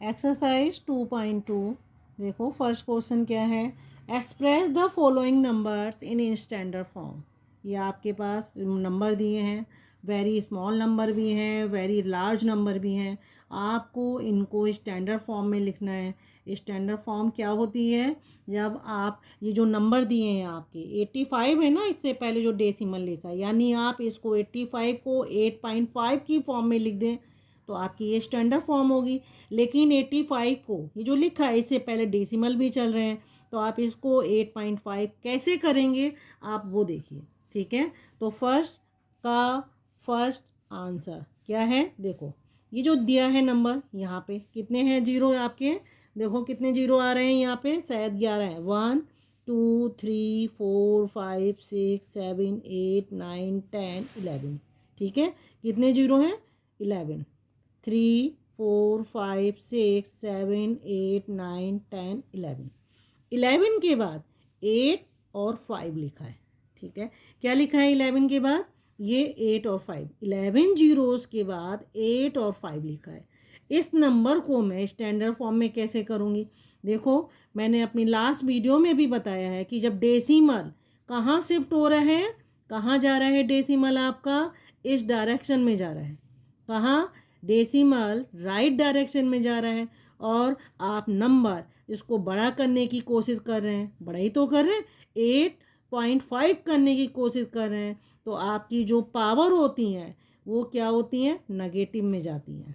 Exercise 2.2 देखो first question क्या है। Express the following numbers in standard form. ये आपके पास नंबर दिए हैं, वेरी स्मॉल नंबर भी हैं, वेरी लार्ज नंबर भी हैं। आपको इनको स्टैंडर्ड फॉर्म में लिखना है। स्टैंडर्ड फॉर्म क्या होती है? जब आप ये जो नंबर दिए हैं आपके 85 है ना, इससे पहले जो डेसिमल लिखा है, यानी आप इसको 85 को 8.5 की फॉर्म में लिख दें तो आपकी ये स्टैंडर्ड फॉर्म होगी। लेकिन 85 को ये जो लिखा है इससे पहले डेसिमल भी चल रहे हैं, तो आप इसको 8.5 कैसे करेंगे आप वो देखिए। ठीक है, तो फर्स्ट आंसर क्या है? देखो ये जो दिया है नंबर, यहाँ पे कितने हैं जीरो आपके? देखो कितने जीरो आ रहे हैं यहाँ पे, शायद 11 है। 1 2 3 4 5 6 7 8 9 10 11। ठीक है, कितने जीरो हैं? 11। 3 4 5 6 7 8 9 10 11। 11 के बाद 8 और 5 लिखा है। ठीक है, क्या लिखा है 11 के बाद? ये 8 और 5, 11 जीरोस के बाद 8 और 5 लिखा है। इस नंबर को मैं स्टैंडर्ड फॉर्म में कैसे करूँगी? देखो मैंने अपनी लास्ट वीडियो में भी बताया है कि जब डेसिमल कहाँ शिफ्ट हो रहा है, कहाँ जा रहा है डेसिमल आपका? इस डायरेक्शन में जा रहा है। कहाँ? डेसिमल राइट डायरेक्शन में जा रहा है। और आप नंबर इसको बड़ा करने की कोशिश कर रहे हैं, बड़ा ही तो कर रहे हैं, 8.5 करने की कोशिश कर रहे हैं। तो आपकी जो पावर होती हैं वो क्या होती हैं? नेगेटिव में जाती हैं।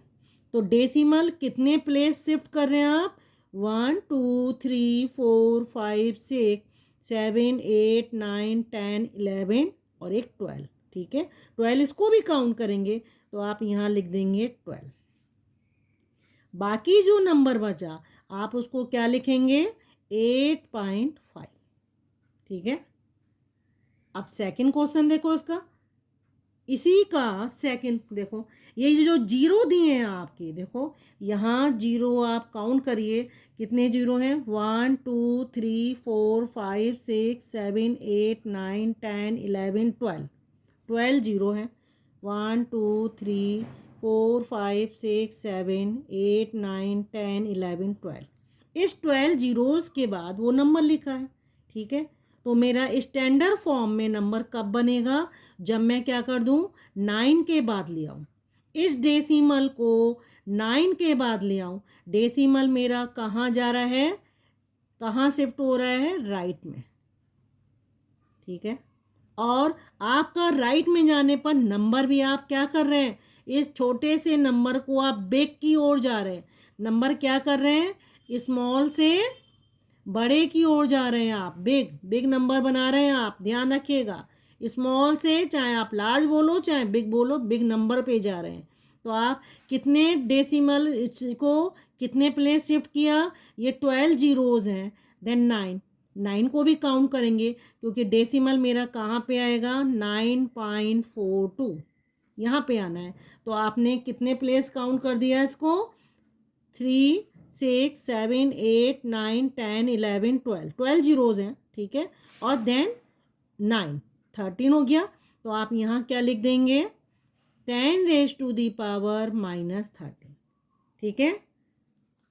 तो डेसिमल कितने प्लेस शिफ्ट कर रहे हैं आप? 1 2 3 4 5 6 7 8 9 10 11 और एक 12। ठीक है, 12 इसको भी काउंट करेंगे तो आप यहाँ लिख देंगे 12। बाकी जो नंबर बचा आप उसको क्या लिखेंगे? 8.5। ठीक है, अब सेकंड क्वेश्चन देखो इसका, इसी का सेकंड देखो। ये जो जीरो दिए हैं आपके, देखो यहाँ जीरो आप काउंट करिए, कितने जीरो हैं? 1 2 3 4 5 6 7 8 9 10 11 12। 12 जीरो हैं। 1 2 3 4 5 6 7 8 9 10 11 12। इस 12 जीरोस के बाद वो नंबर लिखा है। ठीक है, तो मेरा स्टैंडर्ड फॉर्म में नंबर कब बनेगा? जब मैं क्या कर दूं? 9 के बाद ले आऊं। इस डेसिमल को 9 के बाद ले आऊं। डेसिमल मेरा कहाँ जा रहा है, कहाँ शिफ्ट हो रहा है? राइट में। ठीक है, और आपका राइट में जाने पर नंबर भी आप क्या कर रहे हैं? इस छोटे से नंबर को आप बिग की ओर जा रहे हैं। नंबर क्या कर रहे हैं? स्मॉल से बड़े की ओर जा रहे हैं आप, बिग बिग नंबर बना रहे हैं आप, ध्यान रखिएगा। स्मॉल से चाहे आप लार्ज बोलो चाहे बिग बोलो, बिग नंबर पे जा रहे हैं। तो आप कितने डेसिमल को कितने प्लेस शिफ्ट किया? ये 12 जीरोज हैं। देन 9, 9 को भी काउंट करेंगे क्योंकि डेसिमल मेरा कहाँ पे आएगा? 9.42 यहाँ पे आना है। तो आपने कितने प्लेस काउंट कर दिया इसको? 3 6 7 8 9 10 11 12, 12 जीरोज हैं। ठीक है, और देन 9, 13 हो गया। तो आप यहाँ क्या लिख देंगे? 10⁻⁻13। ठीक है,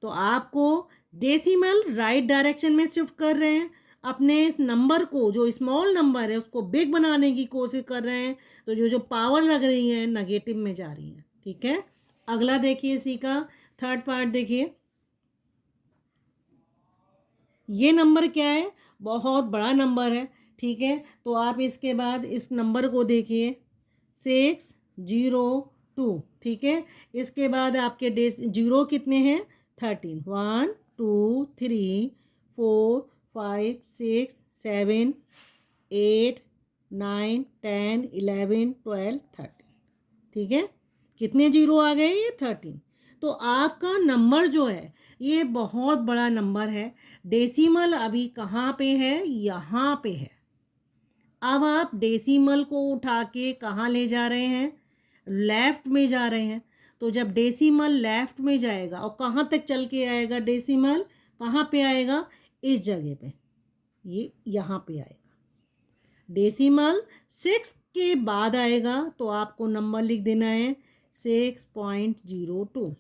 तो आपको डेसिमल राइट डायरेक्शन में शिफ्ट कर रहे हैं, अपने नंबर को जो स्मॉल नंबर है उसको बिग बनाने की कोशिश कर रहे हैं। तो जो जो पावर लग रही है नेगेटिव में जा रही है। ठीक है, अगला देखिए, इसी का थर्ड पार्ट देखिए। ये नंबर क्या है? बहुत बड़ा नंबर है। ठीक है, तो आप इसके बाद इस नंबर को देखिए, 602। ठीक है, इसके बाद आपके जीरो कितने हैं? 13। 1 2 3 4 5 6 7 8 9 10 11 12 13। ठीक है, कितने जीरो आ गए? ये 13। तो आपका नंबर जो है ये बहुत बड़ा नंबर है। डेसिमल अभी कहाँ पे है? यहाँ पे है। अब आप डेसिमल को उठा के कहाँ ले जा रहे हैं? लेफ्ट में जा रहे हैं। तो जब डेसिमल लेफ्ट में जाएगा और कहाँ तक चल के आएगा डेसिमल? कहाँ पे आएगा? इस जगह पे, ये यहाँ पे आएगा। डेसिमल 6 के बाद आएगा तो आपको नंबर लिख देना है 6.02।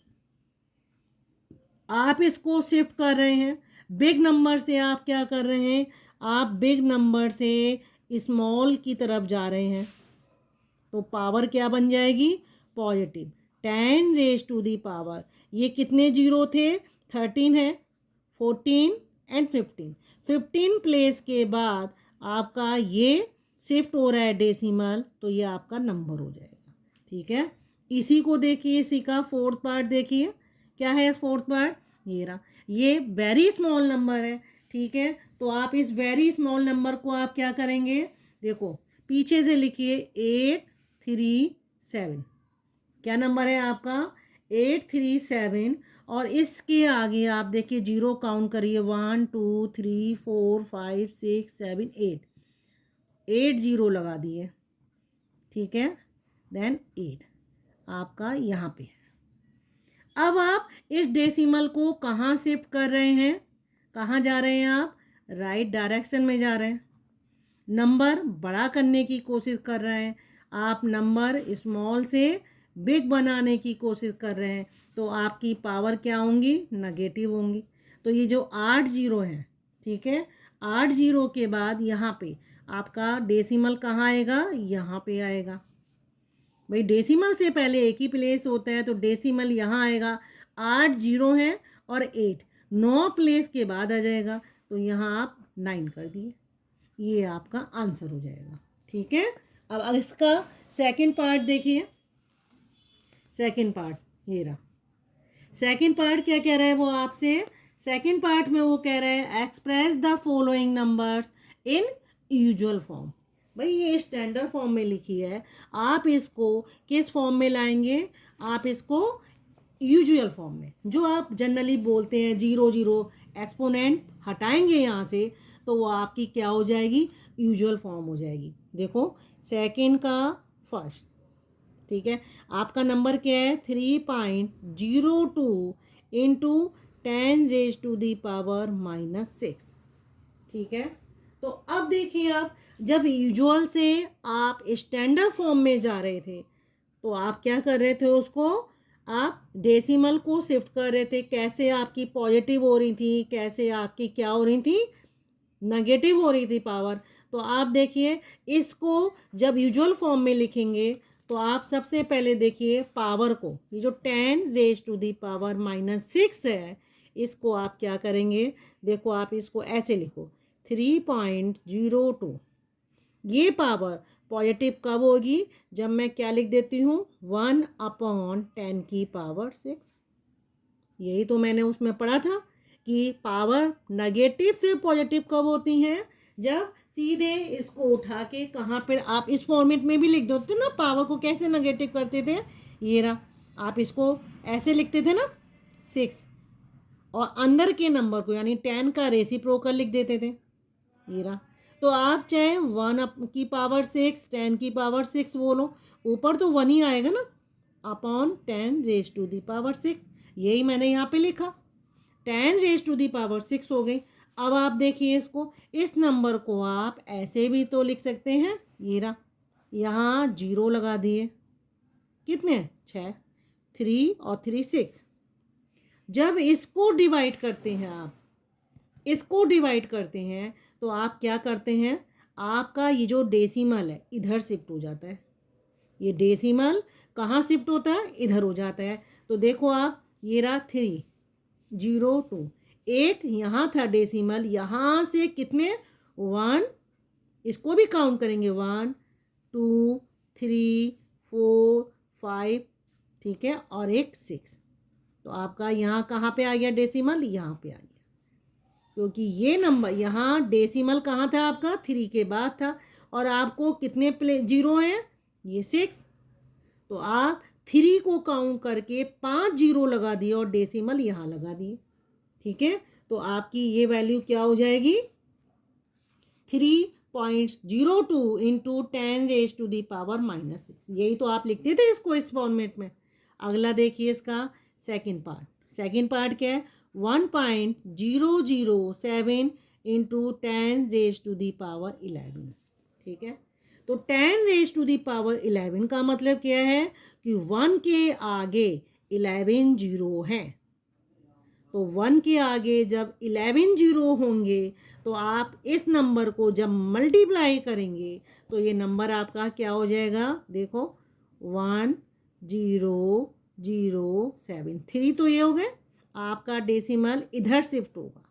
आप इसको शिफ्ट कर रहे हैं, बिग नंबर से आप क्या कर रहे हैं, आप बिग नंबर से स्मॉल की तरफ जा रहे हैं, तो पावर क्या बन जाएगी, positive. 10 raise to the power, ये कितने जीरो थे, 13 है, 14 एंड 15, 15 प्लेस के बाद आपका ये शिफ्ट हो रहा है डेसिमल, तो ये आपका नंबर हो जाएगा। ठीक है, इसी को देखिए, इसी का फोर्थ पार्ट देखिए, क्या है फोर्थ पार्ट, ये रहा, ये वेरी स्मॉल नंबर है। ठीक है, तो आप इस वेरी स्मॉल नंबर को आप क्या करेंगे, देखो पीछे से लिखिए 837, क्या नंबर है आपका, 837, और इसके आगे आप देखिए जीरो काउंट करिए, 1 2 3 4 5 6 7 8, 8 जीरो लगा दिए। ठीक है, देन 8 आपका यहाँ पे है। अब आप इस डेसिमल को कहाँ शिफ्ट कर रहे हैं, कहाँ जा रहे हैं आप, राइट डायरेक्शन में जा रहे हैं, नंबर बड़ा करने की कोशिश कर रहे हैं आप, नंबर स्मॉल से बिग बनाने की कोशिश कर रहे हैं, तो आपकी पावर क्या होंगी, नेगेटिव होंगी। तो ये जो 8 जीरो है, ठीक है, 8 जीरो के बाद यहाँ पे आपका डेसिमल कहाँ आएगा, यहाँ पे आएगा। भाई डेसिमल से पहले एक ही प्लेस होता है, तो डेसिमल यहाँ आएगा, 8 जीरो है और 8 9 प्लेस के बाद आ जाएगा, तो यहाँ आप 9 कर दिए, ये आपका आंसर हो जाएगा। ठीक है, अब इसका सेकंड पार्ट देखिए, सेकंड पार्ट ये रहा, सेकंड पार्ट क्या कह रहा है वो आपसे, सेकंड पार्ट में वो कह रहा है express the following numbers in usual form. भाई ये स्टैंडर्ड फॉर्म में लिखी है, आप इसको किस फॉर्म में लाएंगे, आप इसको यूजुअल फॉर्म में, जो आप जनरली बोलते हैं, जीरो जीरो एक्सपोनेंट हटाएंगे यहाँ से, तो वो आपकी क्या हो जाएगी, यूजुअल फॉर्म हो जाएगी। देखो सेकंड का फर्स्ट, ठीक है, आपका नंबर क्या है, 3.02 into 10 raise to the power -6। ठीक है, तो अब देखिए, आप जब यूजुअल से आप स्टैंडर्ड फॉर्म में जा रहे थे, तो आप क्या कर रहे थे, उसको आप डेसिमल को शिफ्ट कर रहे थे, कैसे आपकी पॉजिटिव हो रही थी, कैसे आपकी क्या हो रही थी, नेगेटिव हो रही थी पावर। तो आप देखिए, इसको जब यूजुअल फॉर्म में लिखेंगे, तो आप सबसे पहले देखिए पावर को, ये जो 10 रेज टू दी पावर -6 है, इसको आप क्या करेंगे, देखो आप इसको ऐसे लिखो, 3.02, ये पावर पॉजिटिव कब होगी, जब मैं क्या लिख देती हूँ, 1/10 की पावर 6। यही तो मैंने उसमें पढ़ा था कि पावर नेगेटिव से पॉजिटिव कब होती हैं, जब सीधे इसको उठा के कहाँ पर आप इस फॉर्मेट में भी लिख देते ना, पावर को कैसे नेगेटिव करते थे, ये रहा, आप इसको ऐसे लिखते थे ना 6, और अंदर के नंबर को यानी 10 का रेसिप्रोकल लिख देते थे, ये रहा। तो आप चाहे 1 की पावर 6, 10 की पावर 6 बोलो, ऊपर तो 1 ही आएगा ना, upon 10 raise to the power 6, यही मैंने यहाँ पे लिखा, 10 रेज टू दी पावर 6 हो गई। अब आप देखिए इसको, इस नंबर को आप ऐसे भी तो लिख सकते हैं, ये रहा, यहाँ जीरो लगा दिए, कितने 6, 3 और 3 6। जब इसको डिवाइड करते हैं, आप इसको डिवाइड करते हैं, तो आप क्या करते हैं, आपका ये जो डेसिमल है इधर शिफ्ट हो जाता है, ये डेसिमल कहाँ शिफ्ट होता है, इधर हो जाता है। तो देखो आप, ये रहा 302, एक यहाँ था डेसिमल, यहाँ से कितने 1, इसको भी काउंट करेंगे, 1 2 3 4 5, ठीक है, और एक 6, तो आपका यहाँ कहाँ पे आ गया डेसिमल, यहाँ पे आ गया, क्योंकि ये नंबर यहाँ डेसिमल कहाँ था आपका, 3 के बाद था, और आपको कितने जीरो हैं, ये 6, तो आप 3 को काउंट करके 5 जीरो लगा दिए और डेसिमल यहाँ लगा दिए। ठीक है, तो आपकी ये वैल्यू क्या हो जाएगी, 3.02 into 10 raise to the power -6, यही तो आप लिखते थे इसको इस फॉर्मेट में। अगला देखिए इसका सेकंड पार्ट, सेकंड पार्ट क्या है, 1.007 into 10 raise to the power 11। ठीक है, तो 10 रेज टू दी पावर 11 का मतलब क्या है कि 1 के आगे 11 जीरो हैं, तो तो 1 के आगे जब 11 जीरो होंगे तो आप इस नंबर को जब मल्टीप्लाई करेंगे तो ये नंबर आपका क्या हो जाएगा, देखो 1007, 3 तो ये हो गए। आपका डेसिमल इधर शिफ्ट होगा।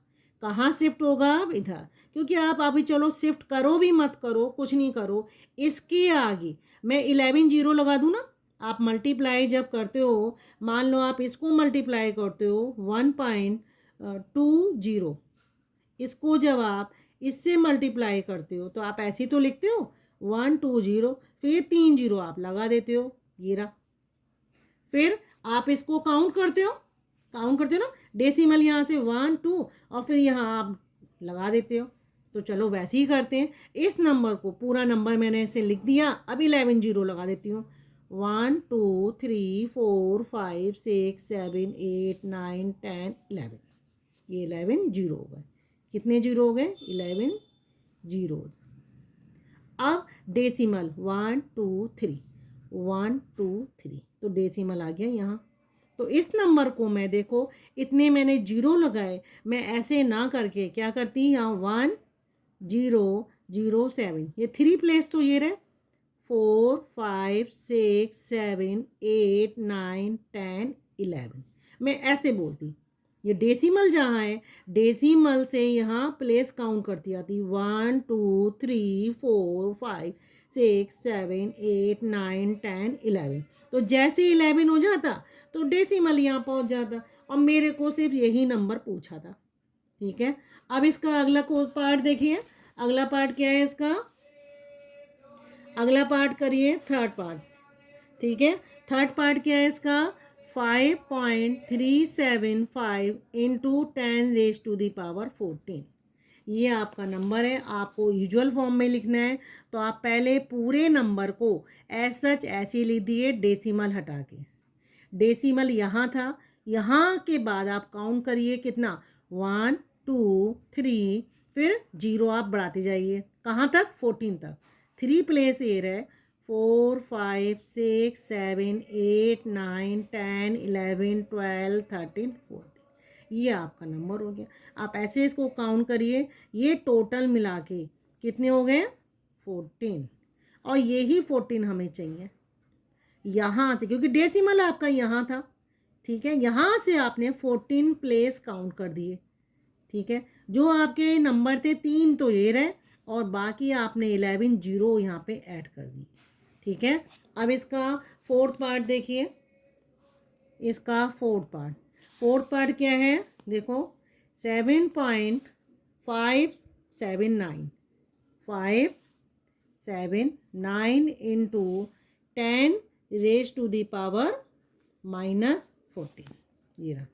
कहाँ शिफ्ट होगा, अब इधर, क्योंकि आप अभी चलो शिफ्ट करो भी मत करो, कुछ नहीं करो, इसके आगे मैं 11 जीरो लगा दूँ ना। आप मल्टीप्लाई जब करते हो, मान लो आप इसको मल्टीप्लाई करते हो 1.20, इसको जब आप इससे मल्टीप्लाई करते हो तो आप ऐसे ही तो लिखते हो 120, फिर 3 जीरो आप लगा देते हो, ये रहा। फिर आप इसको काउंट करते हो ना, डेसिमल यहाँ से 1 2 और फिर यहाँ आप लगा देते हो। तो चलो वैसे ही करते हैं। इस नंबर को, पूरा नंबर मैंने ऐसे लिख दिया, अब 11 जीरो लगा देती हूँ। 1 2 3 4 5 6 7 8 9 10 11, ये 11 जीरो हो गए। कितने जीरो हो गए, 11 जीरो। अब डेसिमल 1 2 3, 1 2 3, तो डेसिमल आ गया यहाँ। तो इस नंबर को मैं, देखो इतने मैंने जीरो लगाए, मैं ऐसे ना करके क्या करती, यहाँ 1007, ये 3 प्लेस तो ये रहे, 4 5 6 7 8 9 10 11, मैं ऐसे बोलती। ये डेसिमल जहाँ है, डेसिमल से यहाँ प्लेस काउंट करती आती, 1 2 3 4 5 6 7 8 9 10 11। तो जैसे 11 हो जाता तो डेसिमल यहाँ पहुँच जाता, और मेरे को सिर्फ यही नंबर पूछा था। ठीक है, अब इसका अगला पार्ट देखिए। अगला पार्ट क्या है इसका, अगला पार्ट करिए थर्ड पार्ट। ठीक है, थर्ड पार्ट क्या है इसका, 5.375 इंटू 10⁻14। ये आपका नंबर है, आपको यूजुअल फॉर्म में लिखना है। तो आप पहले पूरे नंबर को एज सच ऐसे लिख दिए, डेसिमल हटा के। डेसिमल यहाँ था, यहाँ के बाद आप काउंट करिए कितना, 1 2 3, फिर जीरो आप बढ़ाते जाइए, कहाँ तक, 14 तक। 3 प्लेस ए रहे, 4 5 6 7 8 9 10 11 12 13 14, ये आपका नंबर हो गया। आप ऐसे इसको काउंट करिए, ये टोटल मिला के कितने हो गए, 14, और यही 14 हमें चाहिए यहाँ से, क्योंकि डेसिमल आपका यहाँ था। ठीक है, यहाँ से आपने 14 प्लेस काउंट कर दिए। ठीक है, जो आपके नंबर थे 3 तो ये रहे, और बाकी आपने 11 जीरो यहाँ पे ऐड कर दी। ठीक है, अब इसका फोर्थ पार्ट देखिए। इसका फोर्थ पार्ट क्या है, देखो 7.579 इंटू 10⁻⁻14, ये रहा।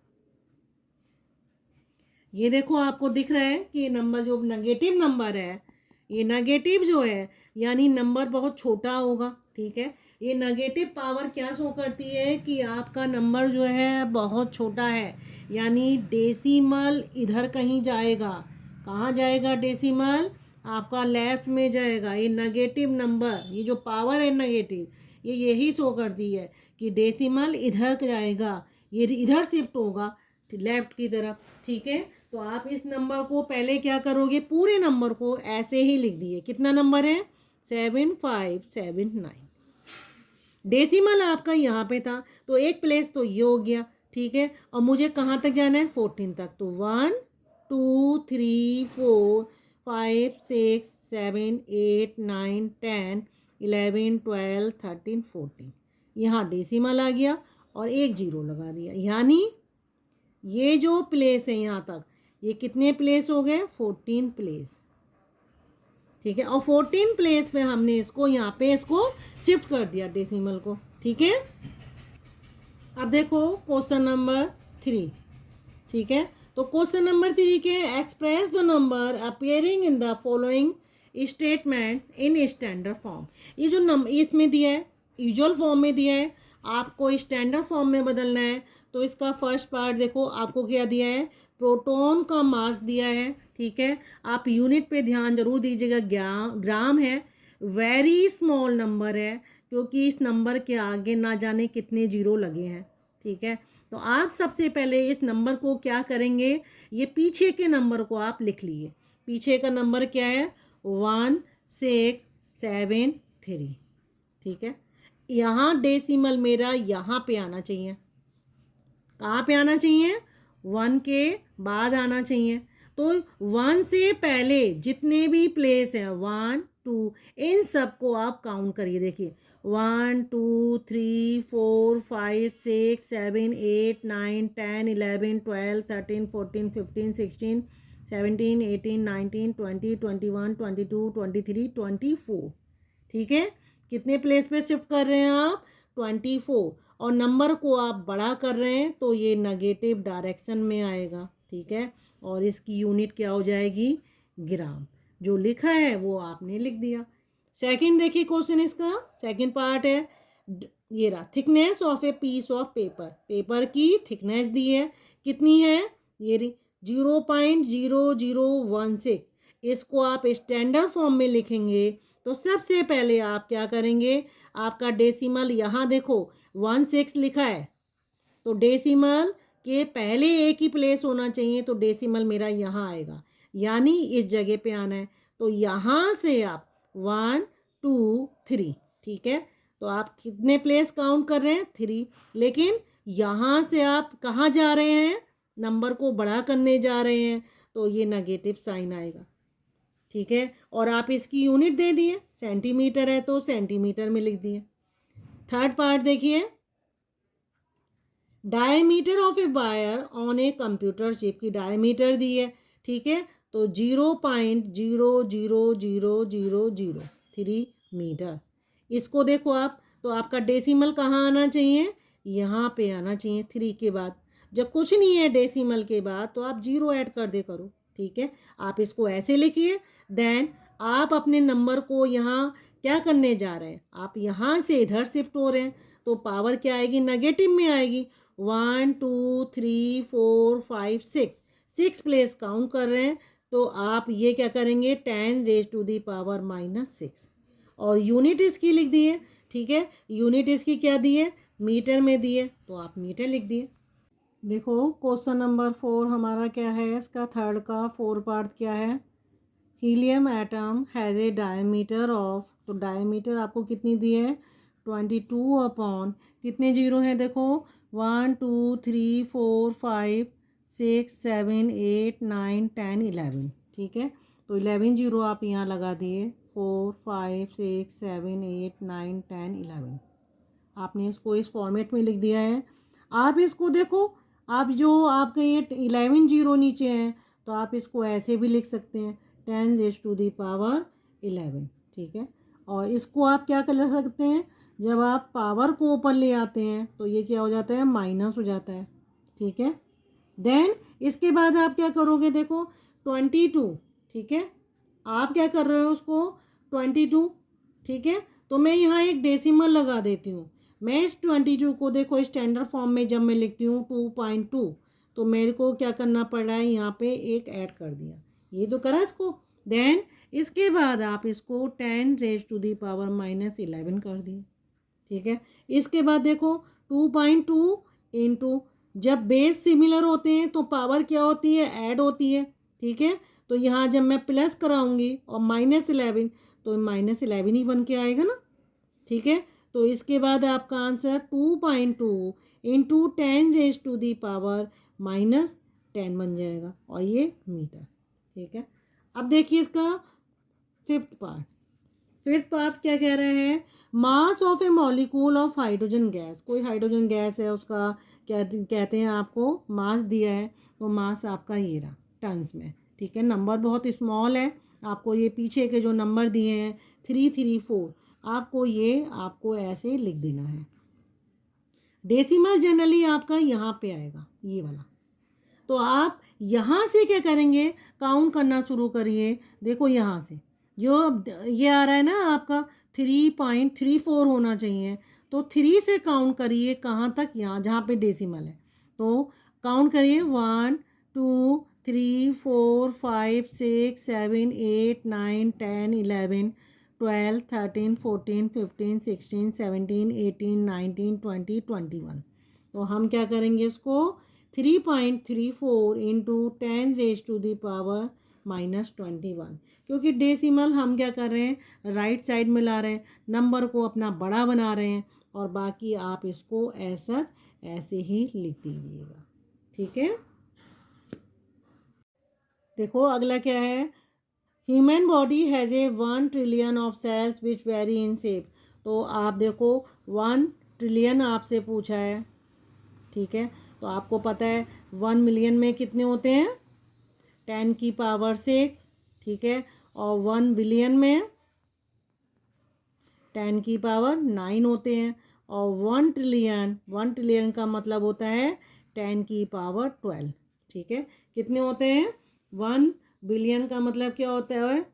ये देखो आपको दिख रहा है कि ये नंबर जो नेगेटिव नंबर है, ये नेगेटिव जो है यानी नंबर बहुत छोटा होगा। ठीक है, ये नेगेटिव पावर क्या शो करती है कि आपका नंबर जो है बहुत छोटा है, यानी डेसिमल इधर कहीं जाएगा। कहाँ जाएगा डेसिमल, आपका लेफ्ट में जाएगा। ये नेगेटिव नंबर, ये जो पावर है नेगेटिव, ये यही शो करती है कि डेसिमल इधर जाएगा, ये इधर शिफ्ट होगा लेफ्ट की तरफ। ठीक है, तो आप इस नंबर को पहले क्या करोगे, पूरे नंबर को ऐसे ही लिख दिए। कितना नंबर है, 7579। डेसिमल आपका यहाँ पे था तो एक प्लेस तो ये हो गया। ठीक है, और मुझे कहाँ तक जाना है, 14 तक। तो 1 2 3 4 5 6 7 8 9 10 11 12 13 14, यहाँ डेसिमल आ गया और एक जीरो लगा दिया, यानी ये जो प्लेस है यहाँ तक, ये कितने प्लेस हो गए, 14 प्लेस। ठीक है, और 14 प्लेस पे हमने इसको यहाँ पे इसको शिफ्ट कर दिया डेसिमल को। ठीक है, अब देखो क्वेश्चन नंबर 3। ठीक है, तो क्वेश्चन नंबर 3 के, express the number appearing in the following statement in standard form. ये जो नंबर इसमें दिया है, यूजुअल फॉर्म में दिया है, आपको स्टैंडर्ड फॉर्म में बदलना है। तो इसका फर्स्ट पार्ट देखो, आपको क्या दिया है, प्रोटॉन का मास दिया है। ठीक है, आप यूनिट पे ध्यान जरूर दीजिएगा, ग्राम है, वेरी स्मॉल नंबर है, क्योंकि इस नंबर के आगे ना जाने कितने जीरो लगे हैं। ठीक है, तो आप सबसे पहले इस नंबर को क्या करेंगे, ये पीछे के नंबर को आप लिख लीजिए। पीछे का नंबर क्या है, 1673। ठीक है, यहाँ डेसिमल मेरा यहाँ पे आना चाहिए। कहाँ पे आना चाहिए, 1 के बाद आना चाहिए। तो 1 से पहले जितने भी प्लेस हैं 1 2, इन सबको आप काउंट करिए। देखिए 1 2 3 4 5 6 7 8 9 10 11 12 13 14 15 16 17 18 19 20 21 22 23 24। ठीक है, कितने प्लेस पे शिफ्ट कर रहे हैं आप, 24। और नंबर को आप बड़ा कर रहे हैं तो ये नेगेटिव डायरेक्शन में आएगा। ठीक है, और इसकी यूनिट क्या हो जाएगी, ग्राम। जो लिखा है वो आपने लिख दिया। सेकंड देखिए क्वेश्चन, इसका सेकंड पार्ट है, ये रहा, thickness of a piece of paper. Paper की थिकनेस दी है, कितनी है, ये 0.0016। इसको आप स्टैंडर्ड फॉर्म में लिखेंगे तो सबसे पहले आप क्या करेंगे, आपका डेसिमल यहाँ देखो 16 लिखा है, तो डेसिमल के पहले एक ही प्लेस होना चाहिए, तो डेसिमल मेरा यहाँ आएगा, यानी इस जगह पे आना है। तो यहाँ से आप 1 2 3, ठीक है, तो आप कितने प्लेस काउंट कर रहे हैं, 3। लेकिन यहाँ से आप कहाँ जा रहे हैं, नंबर को बड़ा करने जा रहे हैं, तो ये नेगेटिव साइन आएगा। ठीक है, और आप इसकी यूनिट दे दिए, सेंटीमीटर है तो सेंटीमीटर में लिख दिए। थर्ड पार्ट देखिए, diameter of a wire on a computer chip की डायमीटर दी है। ठीक है, तो 0.00003 मीटर। इसको देखो आप, तो आपका डेसिमल कहाँ आना चाहिए, यहाँ पे आना चाहिए 3 के बाद। जब कुछ नहीं है डेसिमल के बाद तो आप 0 ऐड कर दे करो। ठीक है, आप इसको ऐसे लिखिए। देन आप अपने नंबर को यहाँ क्या करने जा रहे हैं, आप यहाँ से इधर शिफ्ट हो रहे हैं, तो पावर क्या आएगी, नेगेटिव में आएगी। 1 2 3 4 5 6 प्लेस काउंट कर रहे हैं, तो आप ये क्या करेंगे, 10⁻⁻⁶ और यूनिट इसकी लिख दिए। ठीक है, यूनिट इसकी क्या दी है, मीटर में दी है, तो आप मीटर लिख दिए। देखो क्वेश्चन नंबर 4 हमारा क्या है, इसका थर्ड का 4 पार्ट क्या है, helium atom has a diameter of, तो डायमीटर आपको कितनी दी है, 22 अपॉन, कितने जीरो हैं देखो, 1 2 3 4 5 6 7 8 9 10 11। ठीक है, तो 11 जीरो आप यहाँ लगा दिए, 4 5 6 7 8 9 10 11। आपने इसको इस फॉर्मेट में लिख दिया है। आप इसको देखो, आप जो आपके ये 11 जीरो नीचे हैं, तो आप इसको ऐसे भी लिख सकते हैं, 10⁻11। ठीक है, और इसको आप क्या कर सकते हैं, जब आप पावर को ऊपर ले आते हैं तो ये क्या हो जाता है, माइनस हो जाता है। ठीक है, देन इसके बाद आप क्या करोगे, देखो 22। ठीक है, आप क्या कर रहे हो उसको, 22। ठीक है, तो मैं यहाँ एक डेसिमल लगा देती हूँ। मैं इस 22 को देखो स्टैंडर्ड फॉर्म में जब मैं लिखती हूँ 2.2, तो मेरे को क्या करना पड़ रहा है, यहाँ पे एक ऐड कर दिया, ये तो करा इसको। देन इसके बाद आप इसको 10⁻⁻11 कर दिए। ठीक है, इसके बाद देखो 2.2 इंटू, जब बेस सिमिलर होते हैं तो पावर क्या होती है, ऐड होती है। ठीक है, तो यहाँ जब मैं प्लस कराऊंगी और -11, तो -11 ही बन के आएगा ना। ठीक है, तो इसके बाद आपका आंसर 2.2 इंटू 10⁻⁻10 बन जाएगा, और ये मीटर। ठीक है, अब देखिए इसका फिफ्थ पार्ट। फिफ्थ पार्ट क्या कह रहे हैं, mass of A molecule of hydrogen gas. कोई हाइड्रोजन गैस है, उसका क्या कहते हैं, आपको मास दिया है, तो मास आपका ये रहा टन्स में। ठीक है, नंबर बहुत स्मॉल है, आपको ये पीछे के जो नंबर दिए हैं 3 3 4, आपको ऐसे लिख देना है। डेसिमल जनरली आपका यहाँ पे आएगा, ये वाला। तो आप यहाँ से क्या करेंगे, काउंट करना शुरू करिए। देखो यहाँ से जो ये आ रहा है ना आपका 3.34 होना चाहिए, तो 3 से काउंट करिए कहाँ तक, यहाँ जहाँ पे डेसिमल है, तो काउंट करिए 1 2 3 4 5 6 7 8 9 10 11 12 13 14 15 16 17 18 19 20 21। तो हम क्या करेंगे इसको 3.34 इंटू 10⁻⁻21, क्योंकि डेसिमल हम क्या कर रहे हैं, राइट साइड में ला रहे हैं, नंबर को अपना बड़ा बना रहे हैं, और बाकी आप इसको ऐसा ऐसे ही लिख दीजिएगा। ठीक है, देखो अगला क्या है, human body has a 1 trillion of cells which very in shape. तो आप देखो 1 ट्रिलियन आपसे पूछा है, ठीक है, तो आपको पता है 1 मिलियन में कितने होते हैं, 10⁶, ठीक है, और 1 बिलियन में 10⁹ होते हैं, और 1 ट्रिलियन का मतलब होता है 10⁻12, ठीक है। कितने होते हैं, 1 बिलियन का मतलब क्या होता है,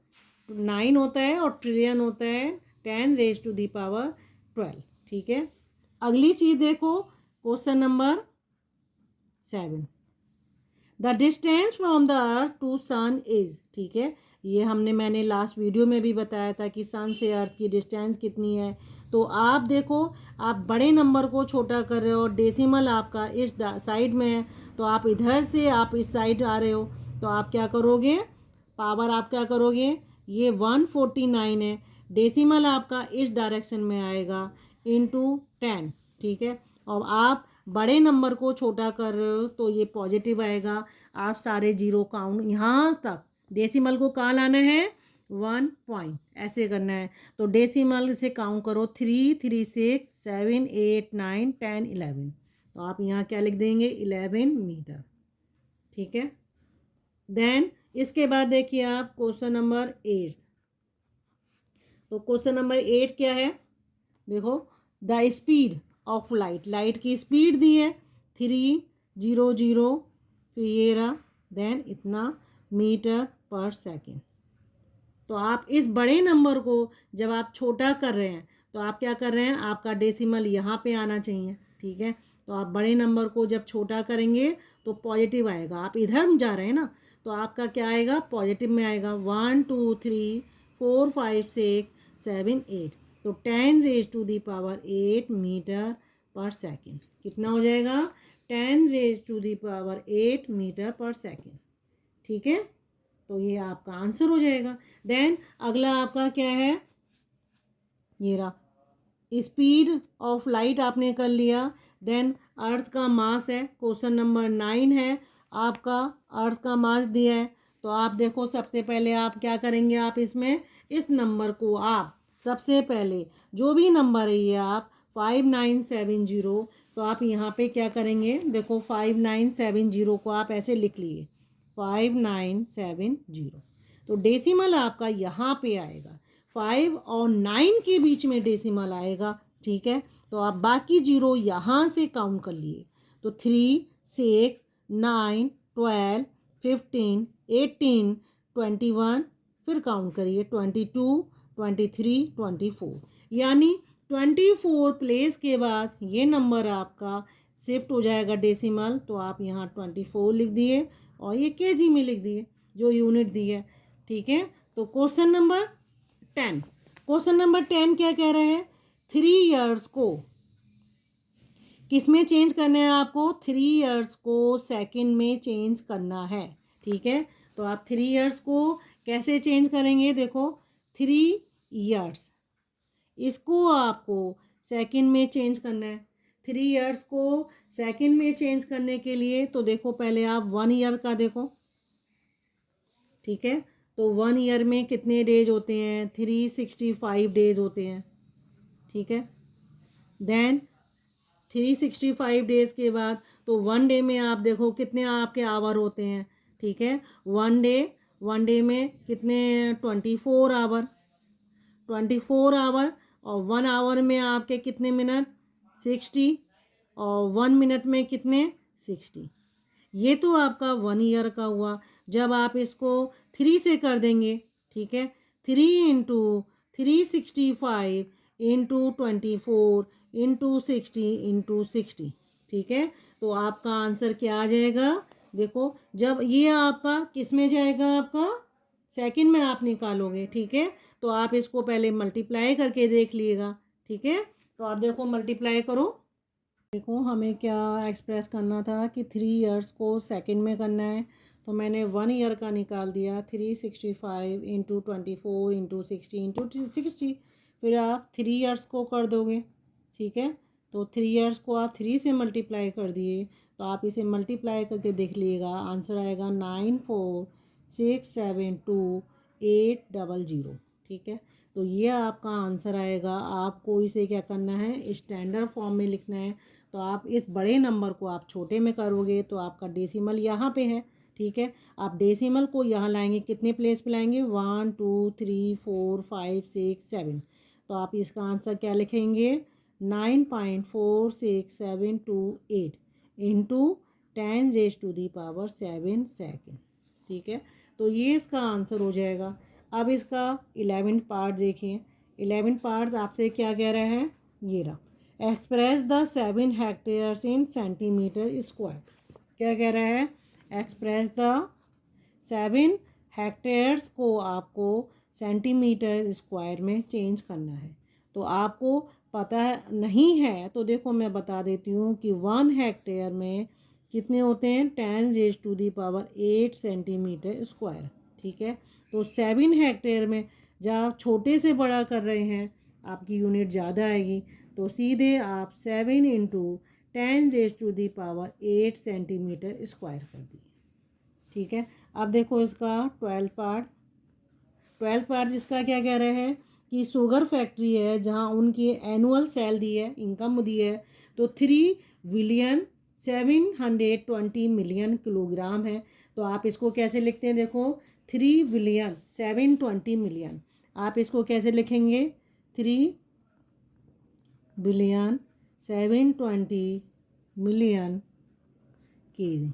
9 होता है, और ट्रिलियन होता है 10⁻12, ठीक है। अगली चीज़ देखो, question number 7, the distance from the earth to sun is, ठीक है, ये मैंने लास्ट वीडियो में भी बताया था कि सन से अर्थ की डिस्टेंस कितनी है। तो आप देखो, आप बड़े नंबर को छोटा कर रहे हो, डेसिमल आपका इस साइड में है, तो आप इधर से आप इस साइड आ रहे हो, तो आप क्या करोगे, पावर आप क्या करोगे, ये 149 है, डेसिमल आपका इस डायरेक्शन में आएगा इंटू 10, ठीक है, और आप बड़े नंबर को छोटा कर रहे हो तो ये पॉजिटिव आएगा। आप सारे जीरो काउंट यहाँ तक, डेसिमल को कहाँ लाना है, 1 पॉइंट ऐसे करना है, तो डेसिमल से काउंट करो 3, 3, 6, 7, 8, 9, 10, 11, तो आप यहाँ क्या लिख देंगे, 11 मीटर, ठीक है। देन इसके बाद देखिए आप क्वेश्चन नंबर 8, तो क्वेश्चन नंबर 8 क्या है, देखो, the speed of light, light की स्पीड दी है 300, फिर ये रहा, देन इतना मीटर पर सेकेंड। तो आप इस बड़े नंबर को जब आप छोटा कर रहे हैं तो आप क्या कर रहे हैं, आपका डेसिमल यहाँ पे आना चाहिए, ठीक है। तो आप बड़े नंबर को जब छोटा करेंगे तो पॉजिटिव आएगा, आप इधर जा रहे हैं ना, तो आपका क्या आएगा, पॉजिटिव में आएगा, 1 2 3 4 5 6 7 8, तो 10⁻8 मीटर पर सेकेंड, कितना हो जाएगा, 10⁻8 मीटर पर सेकेंड, ठीक है। तो ये आपका आंसर हो जाएगा। देन अगला आपका क्या है, ये रहा, स्पीड ऑफ लाइट आपने कर लिया। देन अर्थ का मास है, क्वेश्चन नंबर 9 है आपका, अर्थ का मास दिया है, तो आप देखो सबसे पहले आप क्या करेंगे, आप इसमें इस नंबर को आप सबसे पहले जो भी नंबर है ये आप 5970, तो आप यहाँ पे क्या करेंगे, देखो 5970 को आप ऐसे लिख लिए 5970, तो डेसिमल आपका यहाँ पे आएगा, 5 और 9 के बीच में डेसिमल आएगा, ठीक है। तो आप बाकी जीरो यहाँ से काउंट कर लिए, तो 3 6 9 12 15 18 21, फिर काउंट करिए 22 23 24, यानी 24 प्लेस के बाद ये नंबर आपका शिफ्ट हो जाएगा डेसिमल, तो आप यहाँ 24 लिख दिए और ये केजी में लिख दिए जो यूनिट दी है, ठीक है। तो क्वेश्चन नंबर 10, क्वेश्चन नंबर 10 क्या कह रहे हैं, 3 इयर्स को किस में चेंज करना है, आपको 3 इयर्स को सेकंड में चेंज करना है, ठीक है। तो आप 3 इयर्स को कैसे चेंज करेंगे, देखो 3 इयर्स, इसको आपको सेकंड में चेंज करना है। 3 इयर्स को सेकंड में चेंज करने के लिए तो देखो पहले आप 1 ईयर का देखो, ठीक है, तो 1 ईयर में कितने डेज होते हैं, 365 डेज होते हैं, ठीक है। देन 365 डेज के बाद तो 1 डे में आप देखो कितने आपके आवर होते हैं, ठीक है। 1 डे में कितने, 24 आवर, 24 आवर, और 1 आवर में आपके कितने मिनट, 60, और 1 मिनट में कितने, 60। ये तो आपका 1 ईयर का हुआ। जब आप इसको 3 से कर देंगे, ठीक है, 3 इंटू 365 इंटू 24 इंटू 60 इंटू 60, ठीक है, तो आपका आंसर क्या आ जाएगा, देखो जब ये आपका किस में जाएगा, आपका सेकंड में आप निकालोगे, ठीक है। तो आप इसको पहले मल्टीप्लाई करके देख लीजिएगा, ठीक है। तो आप देखो मल्टीप्लाई करो, देखो हमें क्या एक्सप्रेस करना था कि 3 ईयर्स को सेकंड में करना है, तो मैंने 1 ईयर का निकाल दिया 365 इंटू 24 इंटू 60 इंटू 60। फिर आप 3 ईयर्स को कर दोगे, ठीक है। तो 3 ईयर्स को आप 3 से मल्टीप्लाई कर दिए, तो आप इसे मल्टीप्लाई करके देख लीजिएगा, आंसर आएगा 94672800, ठीक है। तो ये आपका आंसर आएगा। आपको इसे क्या करना है, स्टैंडर्ड फॉर्म में लिखना है। तो आप इस बड़े नंबर को आप छोटे में करोगे तो आपका डेसिमल यहाँ पे है, ठीक है। आप डेसिमल को यहाँ लाएंगे, कितने प्लेस पे लाएंगे, 1 2 3 4 5 6 7। तो आप इसका आंसर क्या लिखेंगे, 9.46728 इंटू 10⁻⁷ सेकेंड, ठीक है। तो ये इसका आंसर हो जाएगा। अब इसका 11th पार्ट देखिए। 11th पार्ट आपसे क्या कह रहा है, ये रहा, express the 7 hectares in centimetre square. क्या कह रहा है, एक्सप्रेस द 7 हेक्टेयर्स को आपको सेंटीमीटर स्क्वायर में चेंज करना है। तो आपको पता नहीं है तो देखो मैं बता देती हूँ कि 1 हेक्टेयर में कितने होते हैं, 10⁸ सेंटीमीटर स्क्वायर, ठीक है। तो 7 हेक्टेयर में जब आप छोटे से बड़ा कर रहे हैं आपकी यूनिट ज़्यादा आएगी, तो सीधे आप 7 इंटू 10⁸ सेंटीमीटर स्क्वायर कर दिए, ठीक है। अब देखो इसका 12th पार्ट जिसका क्या कह रहे हैं कि शुगर फैक्ट्री है जहाँ उनकी एनुअल सेल दी है, इनकम दी है, तो 3,720,000,000 किलोग्राम है। तो आप इसको कैसे लिखते हैं, देखो 3,720,000,000, आप इसको कैसे लिखेंगे, 3,720,000,000 के।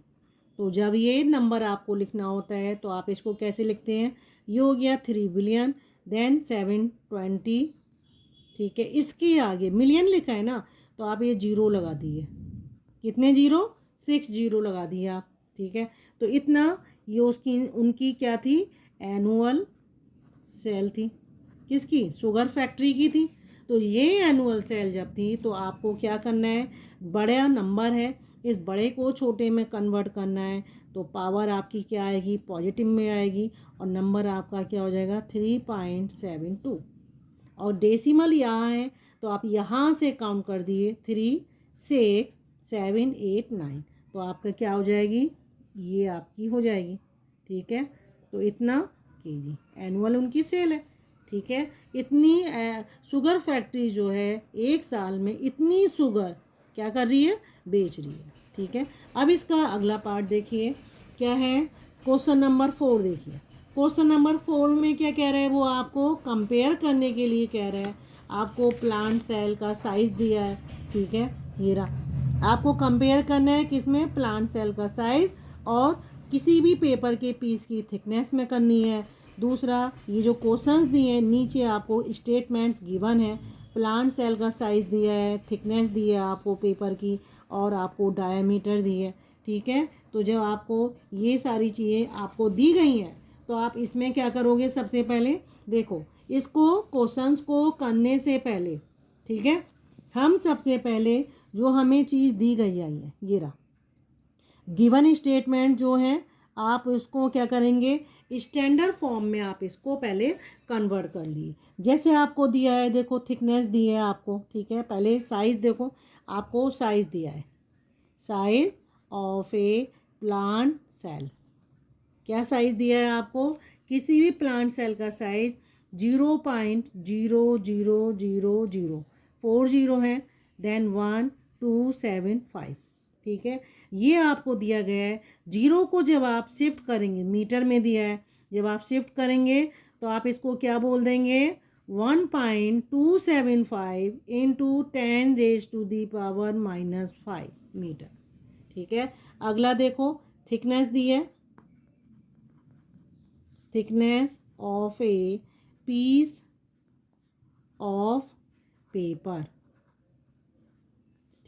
तो जब ये नंबर आपको लिखना होता है तो आप इसको कैसे लिखते हैं, ये हो गया 3 बिलियन देन 720, ठीक है। इसके आगे मिलियन लिखा है ना, तो आप ये जीरो लगा दिए, कितने जीरो, 6 जीरो लगा दिए आप, ठीक है। तो इतना ये उसकी उनकी क्या थी, एनुअल सेल थी, किसकी, शुगर फैक्ट्री की थी। तो ये एनुअल सेल जब थी तो आपको क्या करना है, बड़ा नंबर है, इस बड़े को छोटे में कन्वर्ट करना है। तो पावर आपकी क्या आएगी, पॉजिटिव में आएगी, और नंबर आपका क्या हो जाएगा, 3.72। और डेसिमल यहाँ है तो आप यहाँ से काउंट कर दिए 3,6,7,8,9, तो आपका क्या हो जाएगी, ये आपकी हो जाएगी, ठीक है। तो इतना केजी एनुअल उनकी सेल है, ठीक है। इतनी शुगर फैक्ट्री जो है एक साल में इतनी शुगर क्या कर रही है, बेच रही है, ठीक है। अब इसका अगला पार्ट देखिए क्या है, क्वेश्चन नंबर 4 देखिए। क्वेश्चन नंबर 4 में क्या कह रहा है, वो आपको कंपेयर करने के लिए कह रहा है। आपको प्लांट सेल का साइज दिया है, ठीक है, ये रहा। आपको कंपेयर करना है किसमें, प्लांट सेल का साइज और किसी भी पेपर के पीस की थिकनेस में करनी है। दूसरा, ये जो क्वेश्चंस दिए हैं नीचे आपको स्टेटमेंट्स गिवन है, प्लांट सेल का साइज़ दिया है, थिकनेस दी है आपको पेपर की, और आपको डायमीटर दी है, ठीक है। तो जब आपको ये सारी चीज़ें आपको दी गई हैं तो आप इसमें क्या करोगे, सबसे पहले देखो इसको क्वेश्चंस को करने से पहले, ठीक है, हम सबसे पहले जो हमें चीज़ दी गई है ये रहा, गिवन स्टेटमेंट जो है आप इसको क्या करेंगे, स्टैंडर्ड फॉर्म में आप इसको पहले कन्वर्ट कर लिए। जैसे आपको दिया है, देखो थिकनेस दी है आपको, ठीक है। पहले साइज़ देखो, आपको साइज़ दिया है, size of a plant cell, क्या साइज़ दिया है आपको, किसी भी प्लांट सेल का साइज़ 0.00004 है, देन 1275, ठीक है। ये आपको दिया गया है। जीरो को जब आप शिफ्ट करेंगे, मीटर में दिया है, जब आप शिफ्ट करेंगे तो आप इसको क्या बोल देंगे, 1.275 इंटू 10⁻⁻5 मीटर, ठीक है। अगला देखो, थिकनेस दी है, thickness of a piece of paper,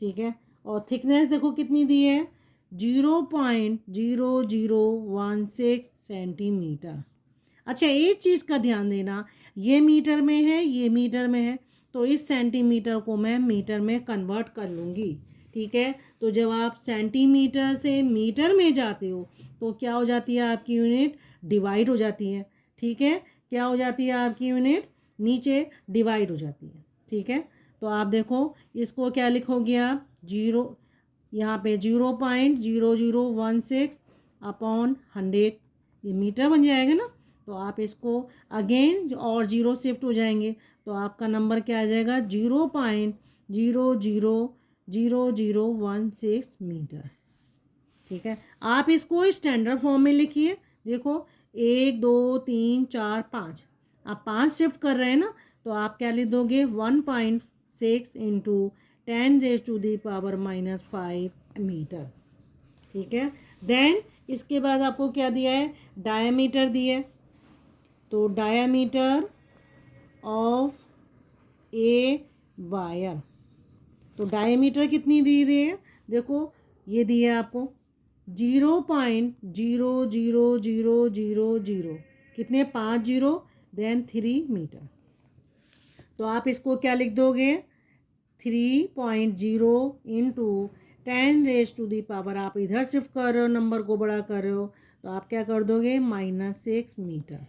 ठीक है। और थिकनेस देखो कितनी दी है, 0.0016 सेंटीमीटर। अच्छा, एक चीज़ का ध्यान देना, ये मीटर में है, ये मीटर में है, तो इस सेंटीमीटर को मैं मीटर में कन्वर्ट कर लूँगी, ठीक है। तो जब आप सेंटीमीटर से मीटर में जाते हो तो क्या हो जाती है आपकी यूनिट, डिवाइड हो जाती है। ठीक है, क्या हो जाती है आपकी यूनिट, नीचे डिवाइड हो जाती है। ठीक है, तो आप देखो इसको क्या लिखोगे आप, जीरो, यहाँ पे 0.0016 अपॉन 100, ये मीटर बन जाएगा ना। तो आप इसको अगेन और जीरो शिफ्ट हो जाएंगे तो आपका नंबर क्या आ जाएगा, 0.000016 मीटर। ठीक है, आप इसको स्टैंडर्ड फॉर्म में लिखिए। देखो 1 2 3 4 5, आप 5 शिफ्ट कर रहे हैं ना, तो आप क्या लिख दोगे, 1.6 इंटू 10⁻⁻5 मीटर। ठीक है, देन इसके बाद आपको क्या दिया है, डायामीटर दिया है। तो डायामीटर ऑफ ए वायर, तो डायमीटर कितनी दी है, देखो ये दी है आपको 0.00000, कितने, 5 जीरो, देन 3 मीटर। तो आप इसको क्या लिख दोगे, 3.0 इंटू 10⁻⁻, आप इधर शिफ्ट कर रहे हो, नंबर को बड़ा कर रहे हो, तो आप क्या कर दोगे, -6 मीटर।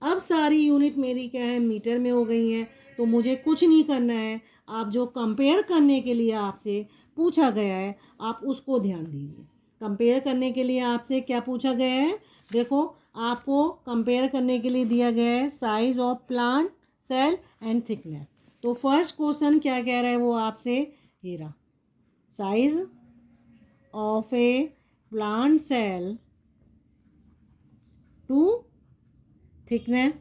अब सारी यूनिट मेरी क्या है, मीटर में हो गई हैं। तो मुझे कुछ नहीं करना है, आप जो कंपेयर करने के लिए आपसे पूछा गया है आप उसको ध्यान दीजिए। कंपेयर करने के लिए आपसे क्या पूछा गया है, देखो आपको कंपेयर करने के लिए दिया गया है size of plant cell and thickness. तो फर्स्ट क्वेश्चन क्या कह रहा है वो आपसे, ये रहा, size of a plant cell to thickness,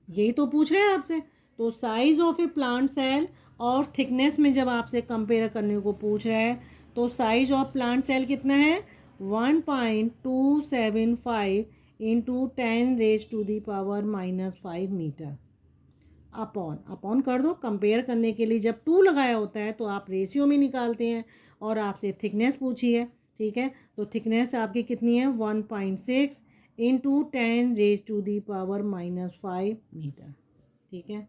यही तो पूछ रहे हैं आपसे। तो size of a plant cell और थिकनेस में जब आपसे कंपेयर करने को पूछ रहा है तो साइज ऑफ प्लांट सेल कितना है, 1.275 इंटू 10⁻⁻5 मीटर। अपॉन अपॉन कर दो, कंपेयर करने के लिए जब 2 लगाया होता है तो आप रेशियो में निकालते हैं, और आपसे थिकनेस पूछी है। ठीक है, तो थिकनेस आपकी कितनी है, 1.6 इंटू 10⁻⁻5 मीटर। ठीक है,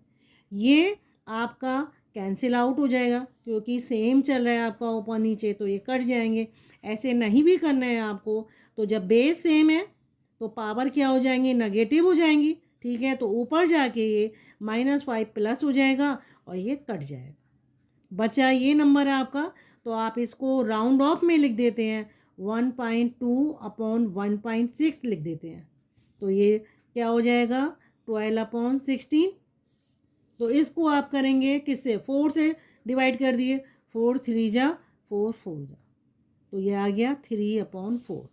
ये आपका कैंसिल आउट हो जाएगा क्योंकि सेम चल रहा है आपका ऊपर नीचे, तो ये कट जाएंगे। ऐसे नहीं भी करना है आपको, तो जब बेस सेम है तो पावर क्या हो जाएंगी, नेगेटिव हो जाएंगी। ठीक है, तो ऊपर जाके ये -5 प्लस हो जाएगा और ये कट जाएगा, बचा ये नंबर आपका। तो आप इसको राउंड ऑफ में लिख देते हैं, 1.2 अपॉन 1.6 लिख देते हैं, तो ये क्या हो जाएगा, 12/16। तो इसको आप करेंगे किससे, 4 से डिवाइड कर दिए, 4 3 जा 4 4 जा, तो ये आ गया 3/4।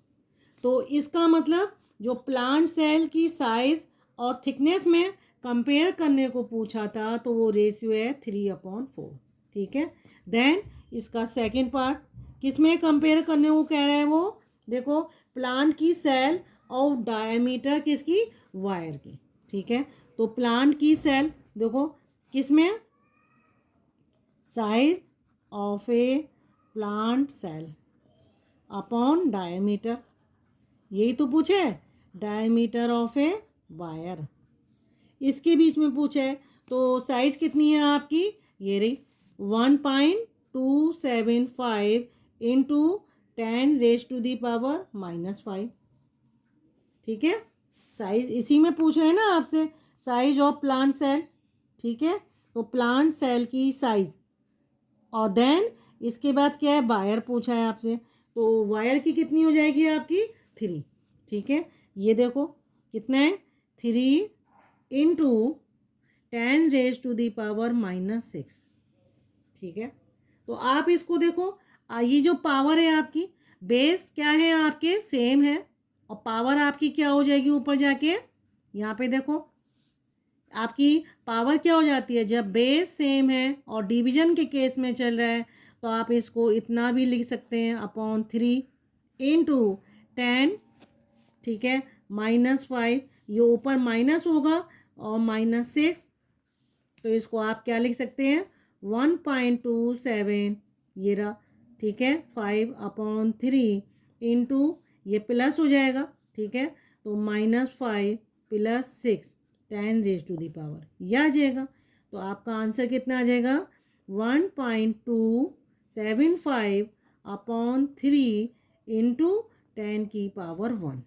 तो इसका मतलब जो प्लांट सेल की साइज और थिकनेस में कंपेयर करने को पूछा था तो वो रेशियो है 3/4। ठीक है, देन इसका सेकंड पार्ट किस में कंपेयर करने को कह रहा है वो, देखो प्लांट की सेल और डायमीटर किसकी, वायर की। ठीक है, तो प्लांट की सेल देखो किस में, size of a plant cell upon diameter, यही तो पूछे है, डायमीटर ऑफ ए वायर, इसके बीच में पूछा है। तो साइज कितनी है आपकी, ये रही 1.275 इंटू 10⁻⁻5। ठीक है, साइज इसी में पूछ रहे हैं ना आपसे, साइज ऑफ प्लांट सेल। ठीक है, तो प्लांट सेल की साइज, और देन इसके बाद क्या है, वायर पूछा है आपसे, तो वायर की कितनी हो जाएगी आपकी, 3। ठीक है, ये देखो कितना है, 3 इंटू 10⁻⁻6। ठीक है, तो आप इसको देखो, ये जो पावर है आपकी, बेस क्या है आपके, सेम है, और पावर आपकी क्या हो जाएगी ऊपर जाके, यहाँ पे देखो आपकी पावर क्या हो जाती है, जब बेस सेम है और डिवीजन के केस में चल रहा है तो आप इसको इतना भी लिख सकते हैं, अपॉन 3 इंटू 10। ठीक है, -5, ये ऊपर माइनस होगा और -6, तो इसको आप क्या लिख सकते हैं, 1.27, ये रहा। ठीक है, 5/3 इंटू, ये प्लस हो जाएगा। ठीक है, तो -5 + 6 10⁻⁻, यह आ जाएगा। तो आपका आंसर कितना आ जाएगा, 1.2 75/3 इंटू 10⁻1।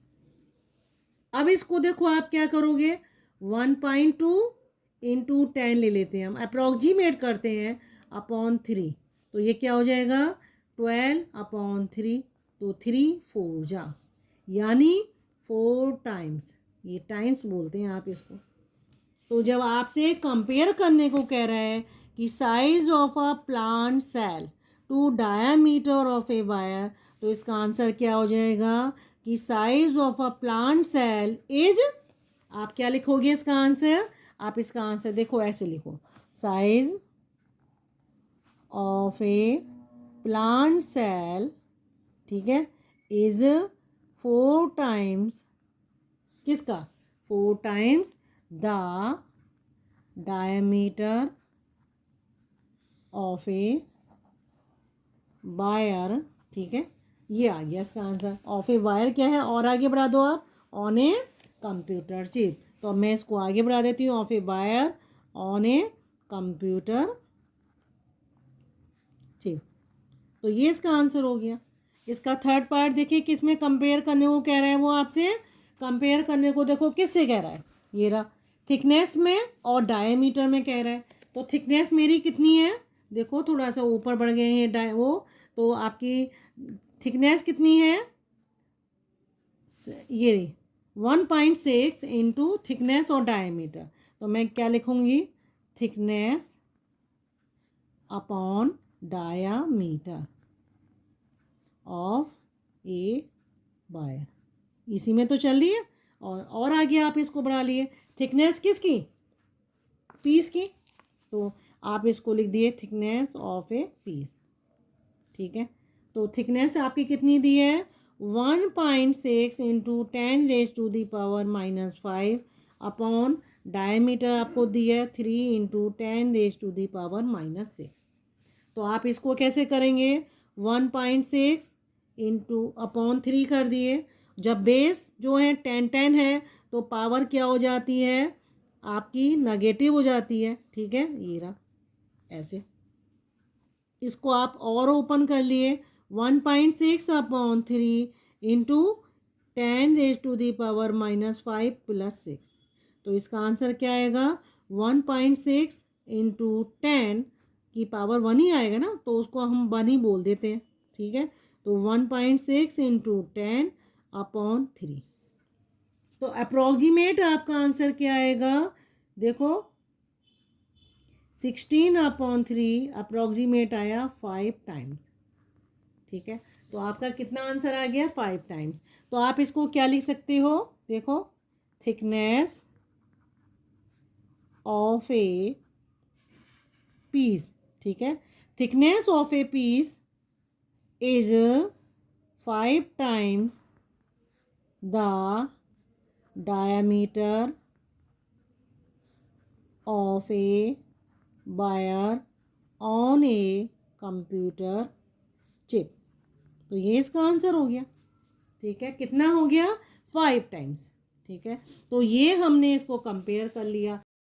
अब इसको देखो आप क्या करोगे, 1.2 इंटू 10 ले लेते हैं हम, अप्रॉक्सीमेट करते हैं अपॉन 3, तो ये क्या हो जाएगा 12/3, तो 3 4 जा, यानी 4 टाइम्स, ये टाइम्स बोलते हैं आप इसको। तो जब आपसे कंपेयर करने को कह रहा है कि size of a plant cell to diameter of a wire, तो इसका आंसर क्या हो जाएगा कि size of a plant cell is, आप क्या लिखोगे इसका आंसर, आप इसका आंसर देखो ऐसे लिखो, size of a plant cell, ठीक है, इज 4 टाइम्स, किसका 4 times the diameter of a wire, ठीक है, ये आ गया इसका आंसर। ऑफ ए वायर क्या है, और आगे बढ़ा दो आप, ऑन ए कंप्यूटर चिप, तो मैं इसको आगे बढ़ा देती हूँ, of a wire on a computer chip, तो ये इसका आंसर हो गया। इसका थर्ड पार्ट देखिए, किस में कंपेयर करने को कह रहा है, वो आपसे कंपेयर करने को देखो किससे कह रहा है, ये रहा, थिकनेस में और डायमीटर में कह रहा है। तो थिकनेस मेरी कितनी है, देखो थोड़ा सा ऊपर बढ़ गए हैं वो, तो आपकी थिकनेस कितनी है, ये 1.6 इंटू थिकनेस और डायमीटर, तो मैं क्या लिखूंगी, thickness upon diameter of a wire, इसी में तो चल रही है, और आगे आप इसको बढ़ा लिए, थिकनेस किसकी, पीस की, तो आप इसको लिख दिए थिकनेस ऑफ ए पीस, ठीक है। तो थिकनेस आपकी कितनी दी है, 1.6 इंटू 10⁻⁻5 अपॉन डायमीटर आपको दिया है 3 इंटू 10⁻⁻6। तो आप इसको कैसे करेंगे, 1.6 इंटू अपॉन 3 कर दिए, जब बेस जो है 10 है तो पावर क्या हो जाती है आपकी, नेगेटिव हो जाती है, ठीक है, ये रहा ऐसे। इसको आप और ओपन कर लिए, 1.6/3 इंटू 10⁻⁻5 प्लस 6, तो इसका आंसर क्या आएगा, 1.6 इंटू 10 की पावर 1 ही आएगा ना, तो उसको हम 1 ही बोल देते हैं, ठीक है, तो 1.6 इंटू 10/3, तो अप्रोक्सीमेट आपका आंसर क्या आएगा, देखो 16/3 अप्रोक्सीमेट आया 5 टाइम्स, ठीक है, तो आपका कितना आंसर आ गया 5 टाइम्स। तो आप इसको क्या लिख सकते हो, देखो थिकनेस ऑफ ए पीस, ठीक है, thickness of a piece is 5 times the diameter of a wire on a computer chip, तो ये इसका आंसर हो गया, ठीक है, कितना हो गया 5 टाइम्स, ठीक है, तो ये हमने इसको कंपेयर कर लिया।